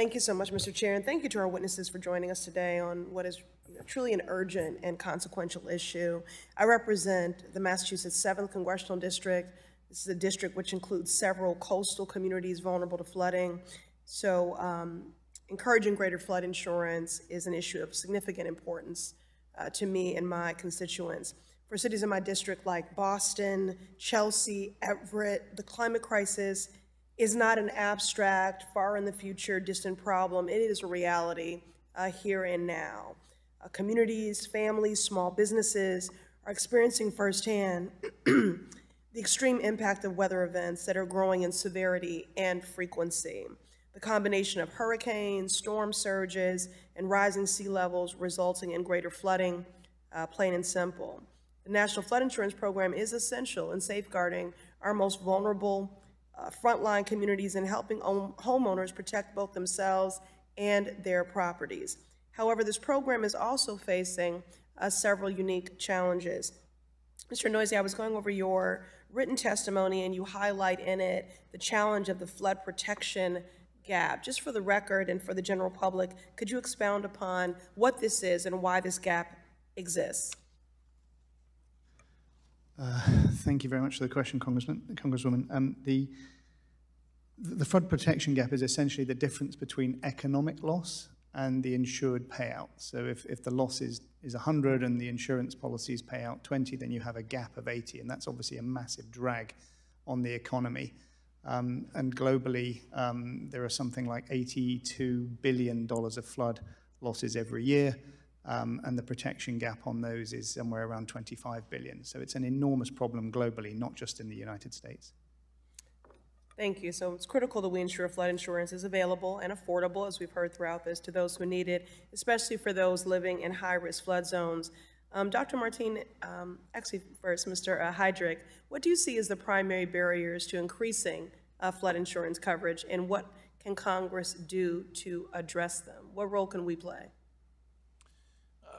Thank you so much, Mr. Chair, and thank you to our witnesses for joining us today on what is truly an urgent and consequential issue. I represent the Massachusetts 7th Congressional District. This is a district which includes several coastal communities vulnerable to flooding. So encouraging greater flood insurance is an issue of significant importance to me and my constituents. For cities in my district like Boston, Chelsea, Everett, the climate crisis is not an abstract, far in the future, distant problem. It is a reality here and now. Communities, families, small businesses are experiencing firsthand the extreme impact of weather events that are growing in severity and frequency. The combination of hurricanes, storm surges, and rising sea levels resulting in greater flooding, plain and simple. The National Flood Insurance Program is essential in safeguarding our most vulnerable frontline communities and helping homeowners protect both themselves and their properties. However, this program is also facing several unique challenges. Mr. Noisy, I was going over your written testimony and you highlight in it the challenge of the flood protection gap. Just for the record and for the general public, could you expound upon what this is and why this gap exists? Thank you very much for the question, Congresswoman. The flood protection gap is essentially the difference between economic loss and the insured payout. So if the loss is 100 and the insurance policies pay out 20, then you have a gap of 80, and that's obviously a massive drag on the economy. And globally, there are something like $82 billion of flood losses every year. And the protection gap on those is somewhere around 25 billion. So it's an enormous problem globally, not just in the United States. Thank you. So it's critical that we ensure flood insurance is available and affordable, as we've heard throughout this, to those who need it, especially for those living in high-risk flood zones. Dr. Martin, actually first, Mr. Heydrich, what do you see as the primary barriers to increasing flood insurance coverage, and what can Congress do to address them? What role can we play?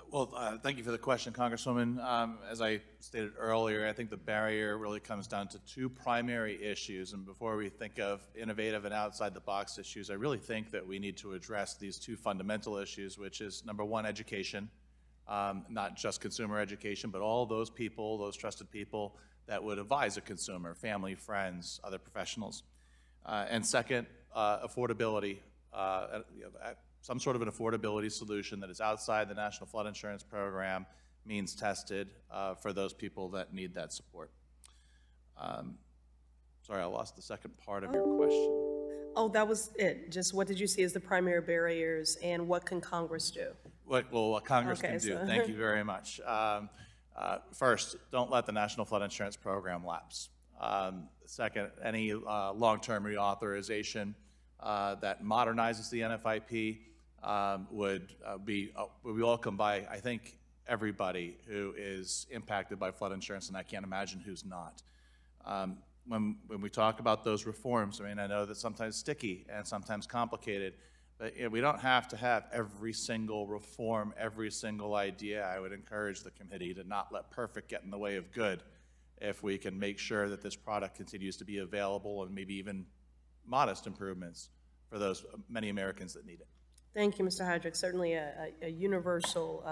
Well, thank you for the question, Congresswoman. As I stated earlier, I think the barrier really comes down to two primary issues. And before we think of innovative and outside-the-box issues, I really think that we need to address these two fundamental issues, which is, number one, education, not just consumer education, but all those people, those trusted people that would advise a consumer, family, friends, other professionals. And second, affordability. Some sort of an affordability solution that is outside the National Flood Insurance Program, means tested for those people that need that support. Sorry, I lost the second part of your question. Oh, that was it. Just what did you see as the primary barriers, and what can Congress do? What Congress can do. Thank you very much. First, don't let the National Flood Insurance Program lapse. Second, any long-term reauthorization that modernizes the NFIP would be welcomed by, I think, everybody who is impacted by flood insurance, and I can't imagine who's not. When we talk about those reforms, I mean, I know that sometimes sticky and sometimes complicated, but we don't have to have every single reform, every single idea. I would encourage the committee to not let perfect get in the way of good if we can make sure that this product continues to be available and maybe even modest improvements for those many Americans that need it. Thank you, Mr. Heydrich. Certainly a universal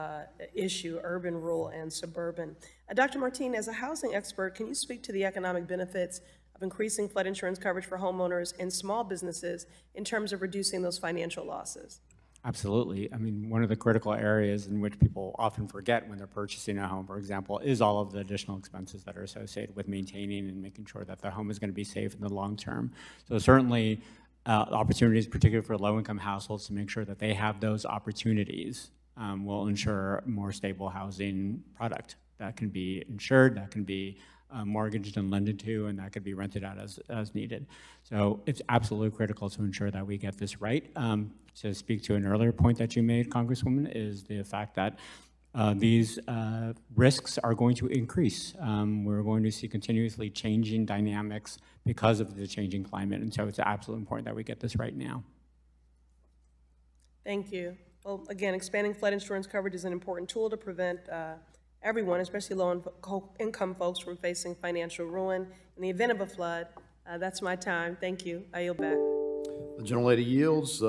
issue, urban, rural, and suburban. Dr. Martin, as a housing expert, can you speak to the economic benefits of increasing flood insurance coverage for homeowners and small businesses in terms of reducing those financial losses? Absolutely. I mean, one of the critical areas in which people often forget when they're purchasing a home, for example, is all of the additional expenses that are associated with maintaining and making sure that the home is going to be safe in the long term. So certainly, opportunities, particularly for low-income households, to make sure that they have those opportunities will ensure a more stable housing product that can be insured, that can be mortgaged and lended to, and that could be rented out as needed. So it's absolutely critical to ensure that we get this right. To speak to an earlier point that you made, Congresswoman, is the fact that these risks are going to increase. We're going to see continuously changing dynamics because of the changing climate, and so it's absolutely important that we get this right now. Thank you. Well, again, expanding flood insurance coverage is an important tool to prevent everyone, especially low-income folks, from facing financial ruin in the event of a flood. That's my time. Thank you. I yield back. The gentlelady yields.